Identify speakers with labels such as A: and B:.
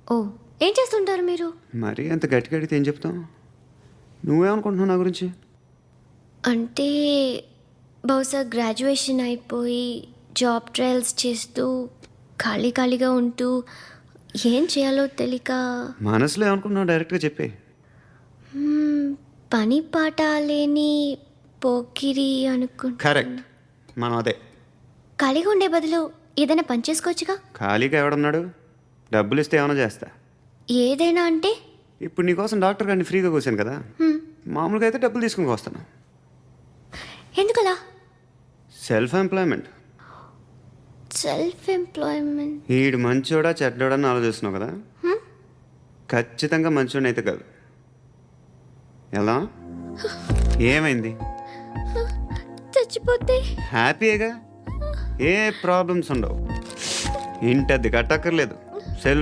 A: ఓ, ఏం చేస్తుంటారు మీరు?
B: మరీ అంత గట్టిగా అడిగితే ఏం చెప్తాం? నువ్వేమనుకుంటున్నావు నా గురించి?
A: అంటే బహుశా గ్రాడ్యుయేషన్ అయిపోయి జాబ్ ట్రయల్స్ చేస్తూ ఖాళీగా ఉంటూ ఏం చేయాలో తెలియక
B: మనసులో ఏమనుకుంటున్నావు డైరెక్ట్గా చెప్పే.
A: పని పాట లేని పోకిరి అనుకుంటా.
B: కరెక్ట్, మనం అదే.
A: ఖాళీగా ఉండే బదులు ఏదైనా పని చేసుకోవచ్చుగా.
B: ఖాళీగా ఎవడన్నాడు? డబ్బులు ఇస్తే ఏమైనా చేస్తా.
A: ఏదైనా అంటే
B: ఇప్పుడు నీకోసం డాక్టర్ గారిని ఫ్రీగా కూర్చాను కదా, మామూలుగా అయితే డబ్బులు తీసుకుని వస్తాను.
A: ఎందుకలా?
B: Self employment.
A: Self employment.
B: ఈడు మంచోడా చెడ్డోడా అని ఆలోచిస్తున్నావు కదా, ఖచ్చితంగా మంచోడని అయితే కాదు. ఎలా? ఏమైంది?
A: చచ్చిపోతే
B: హ్యాపీగా, ఏ ప్రాబ్లమ్స్ ఉండవు. ఇంటద్ది కట్టక్కర్లేదు, సెల్